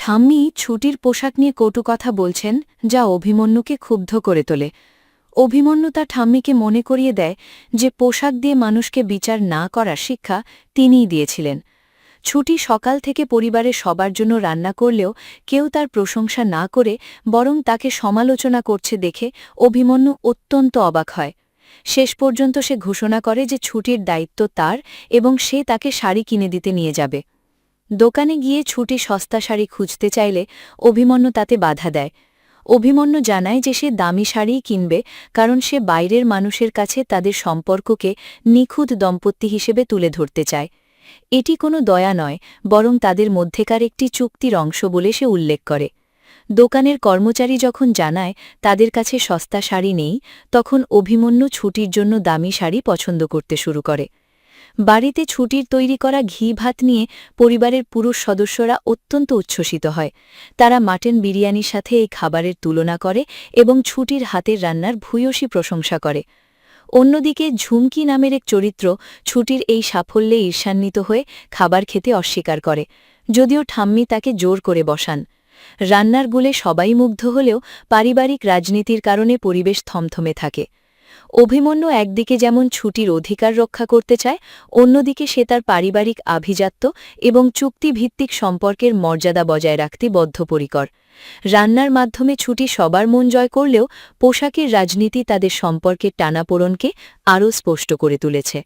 ঠাম্মি ছুটির পোশাক নিয়ে কটু কথা বলছেন, যা অভিমন্যুকে ক্ষুব্ধ করে তোলে। অভিমন্যু তার ঠাম্মিকে মনে করিয়ে দেয় যে পোশাক দিয়ে মানুষকে বিচার না করার শিক্ষা তিনিই দিয়েছিলেন। ছুটি সকাল থেকে পরিবারের সবার জন্য রান্না করলেও কেউ তার প্রশংসা না করে বরং তাকে সমালোচনা করছে দেখে অভিমন্যু অত্যন্ত অবাক হয়। শেষ পর্যন্ত সে ঘোষণা করে যে ছুটির দায়িত্ব তার এবং সে তাকে শাড়ি কিনে দিতে নিয়ে যাবে। দোকানে গিয়ে ছুটি সস্তা শাড়ি খুঁজতে চাইলে অভিমন্যু তাতে বাধা দেয়। অভিমন্যু জানায় যে সে দামি শাড়িই কিনবে, কারণ সে বাইরের মানুষের কাছে তাদের সম্পর্ককে নিখুঁত দম্পতি হিসেবে তুলে ধরতে চায়। এটি কোনো দয়া নয়, বরং তাদের মধ্যেকার একটি চুক্তির অংশ বলে সে উল্লেখ করে। দোকানের কর্মচারী যখন জানায় তাদের কাছে সস্তা শাড়ি নেই, তখন অভিমন্যু ছুটির জন্য দামি শাড়ি পছন্দ করতে শুরু করে। বাড়িতে ছুটির তৈরি করা ঘি ভাত নিয়ে পরিবারের পুরুষ সদস্যরা অত্যন্ত উচ্ছ্বসিত হয়। তারা মাটন বিরিয়ানির সাথে এই খাবারের তুলনা করে এবং ছুটির হাতের রান্নার ভূয়সী প্রশংসা করে। অন্যদিকে ঝুমকি নামের এক চরিত্র ছুটির এই সাফল্যে ঈর্ষান্বিত হয়ে খাবার খেতে অস্বীকার করে, যদিও ঠাম্মি তাকে জোর করে বসান। রান্নার গুলে সবাই মুগ্ধ হলেও পারিবারিক রাজনীতির কারণে পরিবেশ থমথমে থাকে। অভিমন্যু একদিকে যেমন ছুটির অধিকার রক্ষা করতে চায়, অন্যদিকে সে তার পারিবারিক আভিজাত্য এবং চুক্তিভিত্তিক সম্পর্কের মর্যাদা বজায় রাখতে বদ্ধপরিকর। রান্নার মাধ্যমে ছুটি সবার মন জয় করলেও পোশাকের রাজনীতি তাদের সম্পর্কের টানাপোড়েনকে আরও স্পষ্ট করে তুলেছে।